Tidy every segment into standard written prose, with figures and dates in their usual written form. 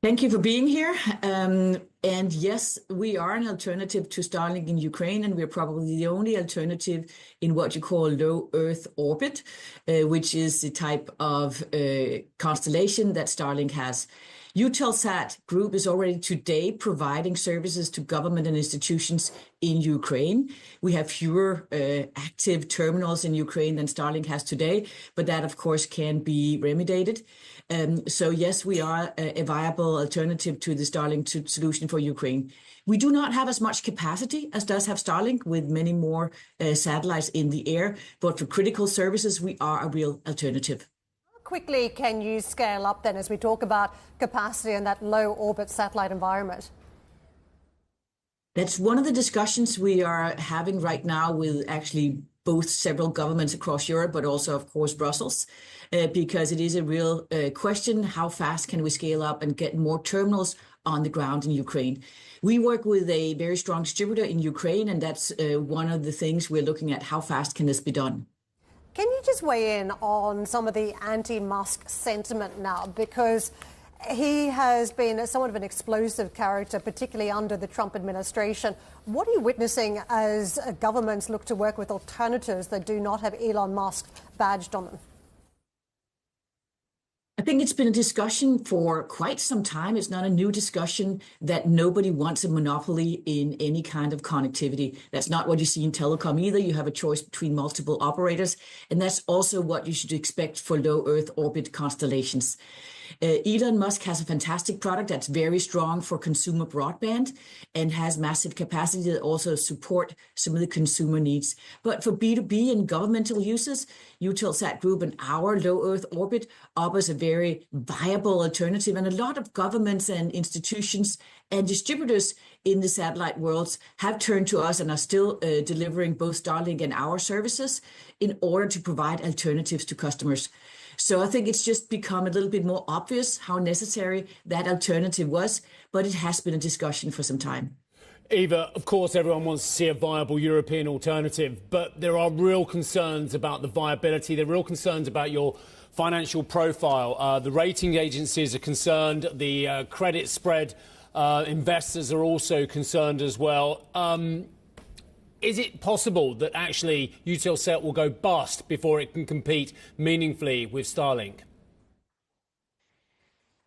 Thank you for being here. And yes, we are an alternative to Starlink in Ukraine, and we're probably the only alternative in what you call low Earth orbit, which is the type of constellation that Starlink has. Eutelsat Group is already today providing services to government and institutions in Ukraine. We have fewer active terminals in Ukraine than Starlink has today, but that, of course, can be remedied. So yes, we are a viable alternative to the Starlink solution for Ukraine. We do not have as much capacity as does have Starlink, with many more satellites in the air, but for critical services, we are a real alternative. How quickly can you scale up then as we talk about capacity in that low orbit satellite environment? That's one of the discussions we are having right now with actually both several governments across Europe, but also, of course, Brussels, because it is a real question. How fast can we scale up and get more terminals on the ground in Ukraine? We work with a very strong distributor in Ukraine, and that's one of the things we're looking at. How fast can this be done? Can you just weigh in on some of the anti-Musk sentiment now? Because he has been somewhat of an explosive character, particularly under the Trump administration. What are you witnessing as governments look to work with alternatives that do not have Elon Musk badged on them? I think it's been a discussion for quite some time. It's not a new discussion that nobody wants a monopoly in any kind of connectivity. That's not what you see in telecom either. You have a choice between multiple operators, and that's also what you should expect for low Earth orbit constellations. Elon Musk has a fantastic product that's very strong for consumer broadband and has massive capacity that also support some of the consumer needs. But for B2B and governmental uses, Eutelsat Group and our low Earth orbit offers a very viable alternative. And a lot of governments and institutions and distributors in the satellite worlds have turned to us and are still delivering both Starlink and our services in order to provide alternatives to customers. So I think it's just become a little bit more obvious how necessary that alternative was, but it has been a discussion for some time. Eva, of course, everyone wants to see a viable European alternative, but there are real concerns about the viability. There are real concerns about your financial profile. The rating agencies are concerned. The credit spread investors are also concerned as well. Is it possible that actually Eutelsat will go bust before it can compete meaningfully with Starlink?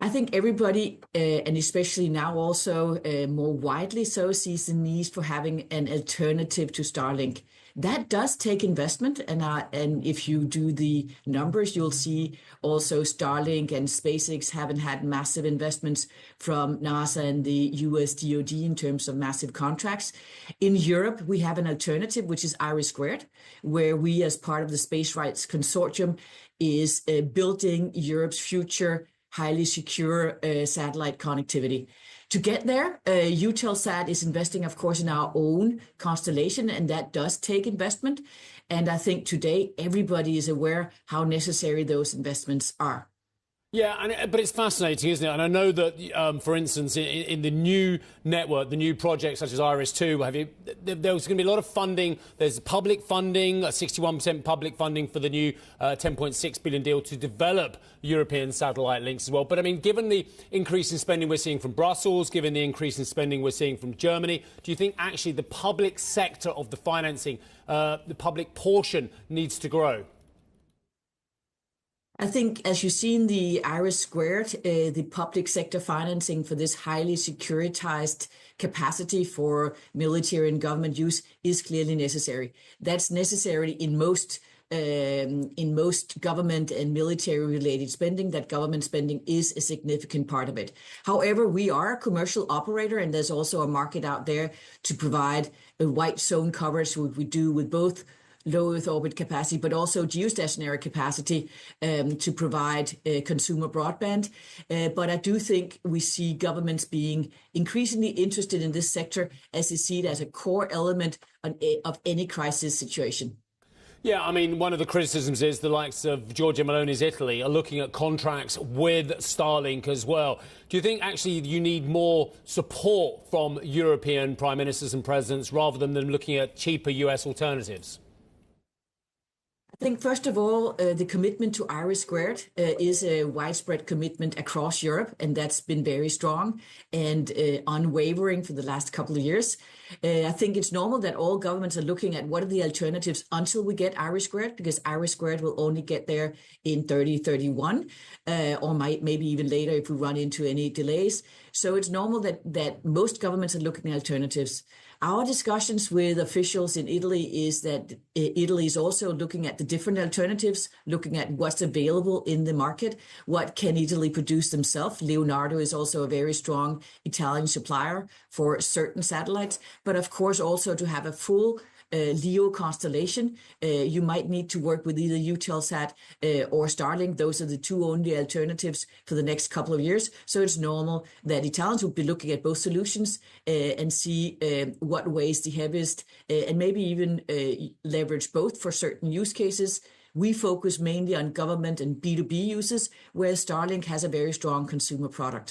I think everybody, and especially now also more widely so, sees the need for having an alternative to Starlink. That does take investment, and if you do the numbers, you'll see also Starlink and SpaceX haven't had massive investments from NASA and the US DoD in terms of massive contracts. In Europe, we have an alternative, which is IRIS², where we, as part of the Space Rights Consortium, is building Europe's future highly secure satellite connectivity. To get there, Eutelsat is investing, of course, in our own constellation, and that does take investment. And I think today everybody is aware how necessary those investments are. Yeah, but it's fascinating, isn't it? And I know that, for instance, in the new network, the new projects such as IRIS², there's going to be a lot of funding. There's public funding, 61% public funding for the new 10.6 billion deal to develop European satellite links as well. But I mean, given the increase in spending we're seeing from Brussels, given the increase in spending we're seeing from Germany, do you think actually the public sector of the financing, the public portion, needs to grow? I think, as you see in the IRIS², the public sector financing for this highly securitized capacity for military and government use is clearly necessary. That's necessary in most government and military-related spending. That government spending is a significant part of it. However, we are a commercial operator, and there's also a market out there to provide a white zone coverage, which we do with both low Earth orbit capacity, but also geostationary capacity to provide consumer broadband. But I do think we see governments being increasingly interested in this sector as they see it as a core element of any crisis situation. Yeah, I mean, one of the criticisms is the likes of Giorgia Meloni's Italy are looking at contracts with Starlink as well. Do you think actually you need more support from European prime ministers and presidents rather than them looking at cheaper US alternatives? I think, first of all, the commitment to Iris Squared is a widespread commitment across Europe, and that's been very strong and unwavering for the last couple of years. I think it's normal that all governments are looking at what are the alternatives until we get Iris Squared, because Iris Squared will only get there in 2031, or maybe even later if we run into any delays. So it's normal that most governments are looking at alternatives. Our discussions with officials in Italy is that Italy is also looking at the different alternatives, looking at what's available in the market, what can Italy produce themselves. Leonardo is also a very strong Italian supplier for certain satellites, but of course also to have a full LEO constellation, you might need to work with either Eutelsat or Starlink. Those are the two only alternatives for the next couple of years. So it's normal that Italians will be looking at both solutions and see what weighs the heaviest and maybe even leverage both for certain use cases. We focus mainly on government and B2B uses, where Starlink has a very strong consumer product.